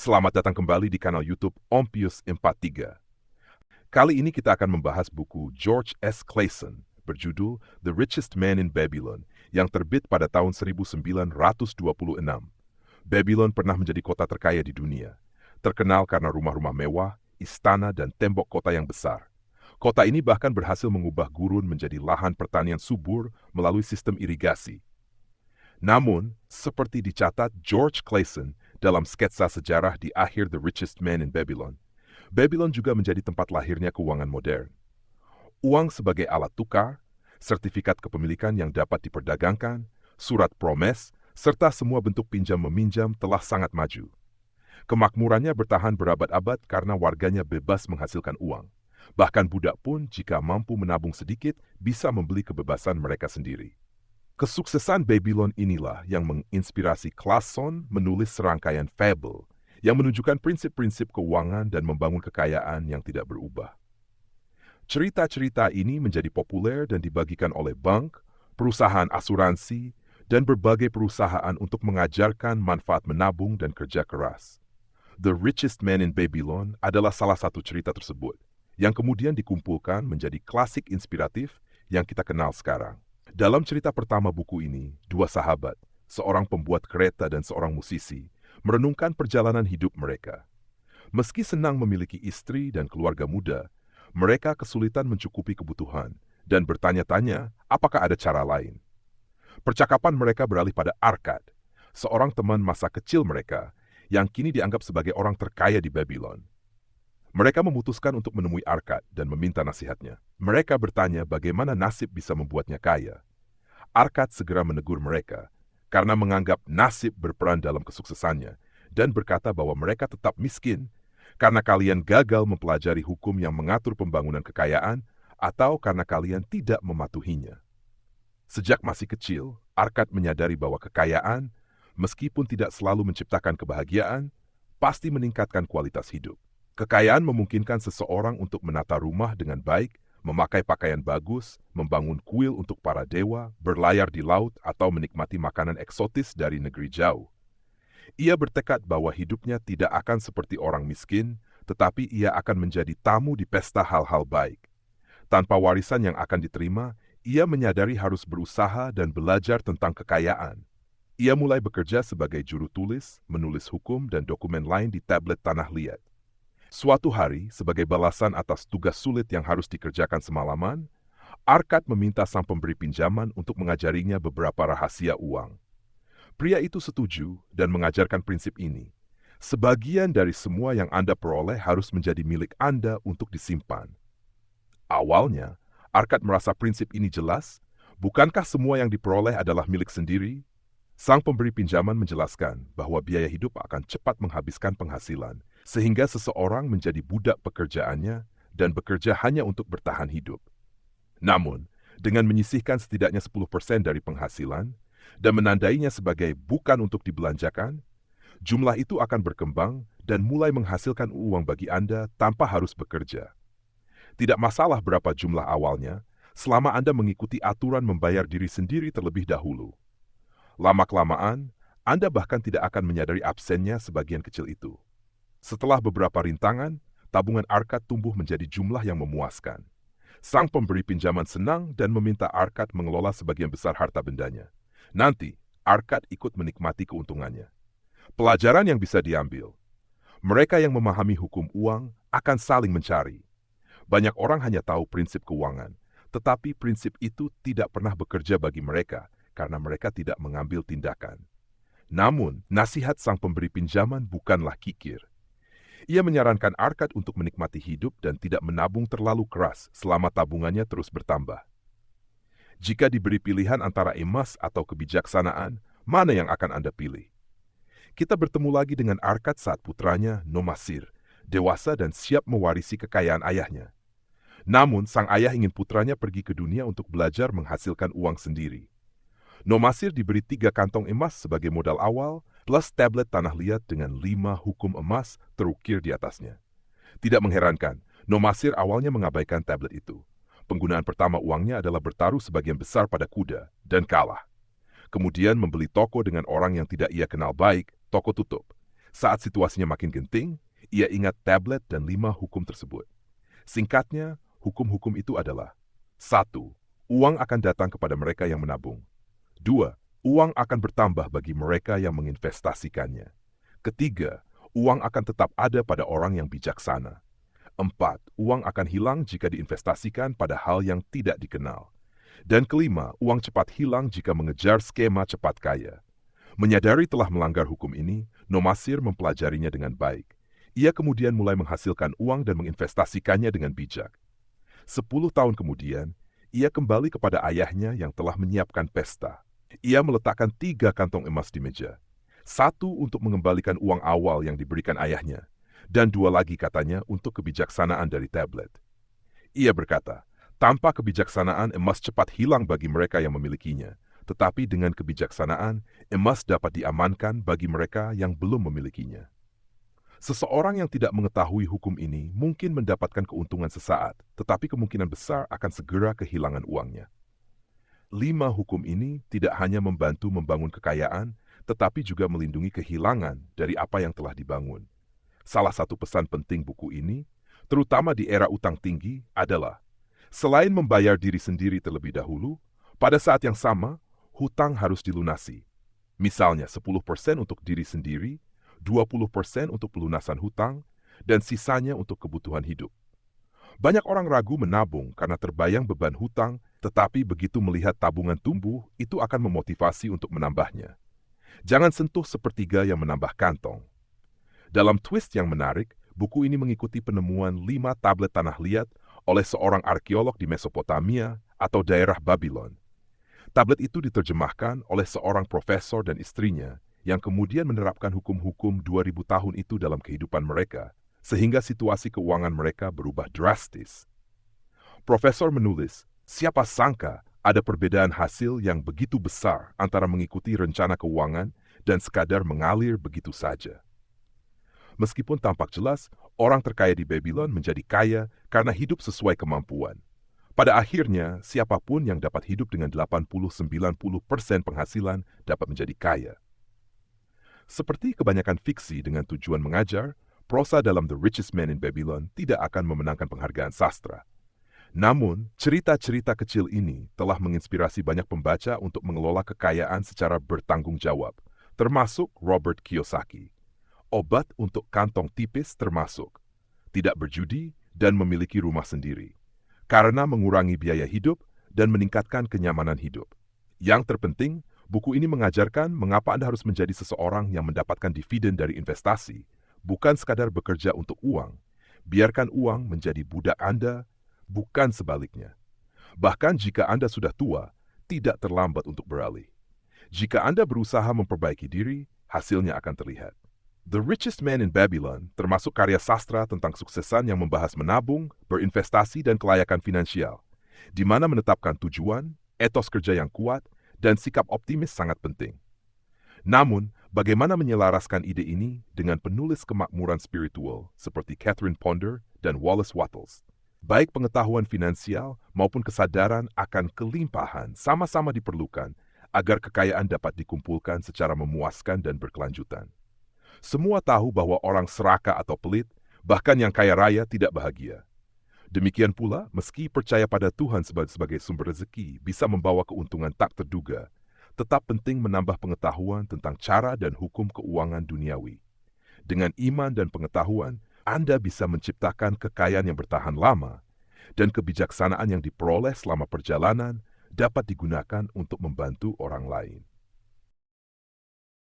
Selamat datang kembali di kanal YouTube Om Pius 43. Kali ini kita akan membahas buku George S. Clason berjudul The Richest Man in Babylon yang terbit pada tahun 1926. Babylon pernah menjadi kota terkaya di dunia, terkenal karena rumah-rumah mewah, istana, dan tembok kota yang besar. Kota ini bahkan berhasil mengubah gurun menjadi lahan pertanian subur melalui sistem irigasi. Namun, seperti dicatat George Clason dalam sketsa sejarah di akhir The Richest Man in Babylon, Babylon juga menjadi tempat lahirnya keuangan modern. Uang sebagai alat tukar, sertifikat kepemilikan yang dapat diperdagangkan, surat promes, serta semua bentuk pinjam-meminjam telah sangat maju. Kemakmurannya bertahan berabad-abad karena warganya bebas menghasilkan uang. Bahkan budak pun jika mampu menabung sedikit bisa membeli kebebasan mereka sendiri. Kesuksesan Babylon inilah yang menginspirasi Clason menulis serangkaian fable yang menunjukkan prinsip-prinsip keuangan dan membangun kekayaan yang tidak berubah. Cerita-cerita ini menjadi populer dan dibagikan oleh bank, perusahaan asuransi, dan berbagai perusahaan untuk mengajarkan manfaat menabung dan kerja keras. The Richest Man in Babylon adalah salah satu cerita tersebut, yang kemudian dikumpulkan menjadi klasik inspiratif yang kita kenal sekarang. Dalam cerita pertama buku ini, dua sahabat, seorang pembuat kereta dan seorang musisi, merenungkan perjalanan hidup mereka. Meski senang memiliki istri dan keluarga muda, mereka kesulitan mencukupi kebutuhan dan bertanya-tanya apakah ada cara lain. Percakapan mereka beralih pada Arkad, seorang teman masa kecil mereka yang kini dianggap sebagai orang terkaya di Babylon. Mereka memutuskan untuk menemui Arkad dan meminta nasihatnya. Mereka bertanya bagaimana nasib bisa membuatnya kaya. Arkad segera menegur mereka karena menganggap nasib berperan dalam kesuksesannya dan berkata bahwa mereka tetap miskin karena kalian gagal mempelajari hukum yang mengatur pembangunan kekayaan atau karena kalian tidak mematuhinya. Sejak masih kecil, Arkad menyadari bahwa kekayaan, meskipun tidak selalu menciptakan kebahagiaan, pasti meningkatkan kualitas hidup. Kekayaan memungkinkan seseorang untuk menata rumah dengan baik, memakai pakaian bagus, membangun kuil untuk para dewa, berlayar di laut, atau menikmati makanan eksotis dari negeri jauh. Ia bertekad bahwa hidupnya tidak akan seperti orang miskin, tetapi ia akan menjadi tamu di pesta hal-hal baik. Tanpa warisan yang akan diterima, ia menyadari harus berusaha dan belajar tentang kekayaan. Ia mulai bekerja sebagai juru tulis, menulis hukum dan dokumen lain di tablet tanah liat. Suatu hari, sebagai balasan atas tugas sulit yang harus dikerjakan semalaman, Arkad meminta sang pemberi pinjaman untuk mengajarinya beberapa rahasia uang. Pria itu setuju dan mengajarkan prinsip ini. Sebagian dari semua yang Anda peroleh harus menjadi milik Anda untuk disimpan. Awalnya, Arkad merasa prinsip ini jelas. Bukankah semua yang diperoleh adalah milik sendiri? Sang pemberi pinjaman menjelaskan bahwa biaya hidup akan cepat menghabiskan penghasilan, sehingga seseorang menjadi budak pekerjaannya dan bekerja hanya untuk bertahan hidup. Namun, dengan menyisihkan setidaknya 10% dari penghasilan dan menandainya sebagai bukan untuk dibelanjakan, jumlah itu akan berkembang dan mulai menghasilkan uang bagi Anda tanpa harus bekerja. Tidak masalah berapa jumlah awalnya, selama Anda mengikuti aturan membayar diri sendiri terlebih dahulu. Lama-kelamaan, Anda bahkan tidak akan menyadari absennya sebagian kecil itu. Setelah beberapa rintangan, tabungan Arkad tumbuh menjadi jumlah yang memuaskan. Sang pemberi pinjaman senang dan meminta Arkad mengelola sebagian besar harta bendanya. Nanti, Arkad ikut menikmati keuntungannya. Pelajaran yang bisa diambil. Mereka yang memahami hukum uang akan saling mencari. Banyak orang hanya tahu prinsip keuangan, tetapi prinsip itu tidak pernah bekerja bagi mereka karena mereka tidak mengambil tindakan. Namun, nasihat sang pemberi pinjaman bukanlah kikir. Ia menyarankan Arkad untuk menikmati hidup dan tidak menabung terlalu keras selama tabungannya terus bertambah. Jika diberi pilihan antara emas atau kebijaksanaan, mana yang akan Anda pilih? Kita bertemu lagi dengan Arkad saat putranya, Nomasir, dewasa dan siap mewarisi kekayaan ayahnya. Namun, sang ayah ingin putranya pergi ke dunia untuk belajar menghasilkan uang sendiri. Nomasir diberi 3 kantong emas sebagai modal awal, plus tablet tanah liat dengan 5 hukum emas terukir di atasnya. Tidak mengherankan, Nomasir awalnya mengabaikan tablet itu. Penggunaan pertama uangnya adalah bertaruh sebagian besar pada kuda, dan kalah. Kemudian membeli toko dengan orang yang tidak ia kenal baik, toko tutup. Saat situasinya makin genting, ia ingat tablet dan 5 hukum tersebut. Singkatnya, hukum-hukum itu adalah: 1. Uang akan datang kepada mereka yang menabung. 2. Uang akan bertambah bagi mereka yang menginvestasikannya. Ketiga, uang akan tetap ada pada orang yang bijaksana. 4. Uang akan hilang jika diinvestasikan pada hal yang tidak dikenal. Dan kelima, uang cepat hilang jika mengejar skema cepat kaya. Menyadari telah melanggar hukum ini, Nomasir mempelajarinya dengan baik. Ia kemudian mulai menghasilkan uang dan menginvestasikannya dengan bijak. 10 tahun kemudian, ia kembali kepada ayahnya yang telah menyiapkan pesta. Ia meletakkan 3 kantong emas di meja. 1 untuk mengembalikan uang awal yang diberikan ayahnya, dan 2 lagi katanya untuk kebijaksanaan dari tablet. Ia berkata, tanpa kebijaksanaan emas cepat hilang bagi mereka yang memilikinya, tetapi dengan kebijaksanaan, emas dapat diamankan bagi mereka yang belum memilikinya. Seseorang yang tidak mengetahui hukum ini mungkin mendapatkan keuntungan sesaat, tetapi kemungkinan besar akan segera kehilangan uangnya. 5 hukum ini tidak hanya membantu membangun kekayaan, tetapi juga melindungi kehilangan dari apa yang telah dibangun. Salah satu pesan penting buku ini, terutama di era utang tinggi, adalah selain membayar diri sendiri terlebih dahulu, pada saat yang sama, hutang harus dilunasi. Misalnya 10% untuk diri sendiri, 20% untuk pelunasan hutang, dan sisanya untuk kebutuhan hidup. Banyak orang ragu menabung karena terbayang beban hutang, tetapi begitu melihat tabungan tumbuh, itu akan memotivasi untuk menambahnya. Jangan sentuh sepertiga yang menambah kantong. Dalam twist yang menarik, buku ini mengikuti penemuan 5 tablet tanah liat oleh seorang arkeolog di Mesopotamia atau daerah Babylon. Tablet itu diterjemahkan oleh seorang profesor dan istrinya yang kemudian menerapkan hukum-hukum 2000 tahun itu dalam kehidupan mereka, sehingga situasi keuangan mereka berubah drastis. Profesor menulis, siapa sangka ada perbedaan hasil yang begitu besar antara mengikuti rencana keuangan dan sekadar mengalir begitu saja. Meskipun tampak jelas, orang terkaya di Babylon menjadi kaya karena hidup sesuai kemampuan. Pada akhirnya, siapapun yang dapat hidup dengan 80-90% penghasilan dapat menjadi kaya. Seperti kebanyakan fiksi dengan tujuan mengajar, prosa dalam The Richest Man in Babylon tidak akan memenangkan penghargaan sastra. Namun, cerita-cerita kecil ini telah menginspirasi banyak pembaca untuk mengelola kekayaan secara bertanggung jawab, termasuk Robert Kiyosaki. Obat untuk kantong tipis termasuk tidak berjudi dan memiliki rumah sendiri, karena mengurangi biaya hidup dan meningkatkan kenyamanan hidup. Yang terpenting, buku ini mengajarkan mengapa Anda harus menjadi seseorang yang mendapatkan dividen dari investasi, bukan sekadar bekerja untuk uang. Biarkan uang menjadi budak Anda, bukan sebaliknya. Bahkan jika Anda sudah tua, tidak terlambat untuk beralih. Jika Anda berusaha memperbaiki diri, hasilnya akan terlihat. The Richest Man in Babylon termasuk karya sastra tentang suksesan yang membahas menabung, berinvestasi, dan kelayakan finansial, di mana menetapkan tujuan, etos kerja yang kuat, dan sikap optimis sangat penting. Namun, bagaimana menyelaraskan ide ini dengan penulis kemakmuran spiritual seperti Catherine Ponder dan Wallace Wattles? Baik pengetahuan finansial maupun kesadaran akan kelimpahan sama-sama diperlukan agar kekayaan dapat dikumpulkan secara memuaskan dan berkelanjutan. Semua tahu bahwa orang serakah atau pelit, bahkan yang kaya raya tidak bahagia. Demikian pula, meski percaya pada Tuhan sebagai sumber rezeki bisa membawa keuntungan tak terduga, tetap penting menambah pengetahuan tentang cara dan hukum keuangan duniawi. Dengan iman dan pengetahuan, Anda bisa menciptakan kekayaan yang bertahan lama, dan kebijaksanaan yang diperoleh selama perjalanan dapat digunakan untuk membantu orang lain.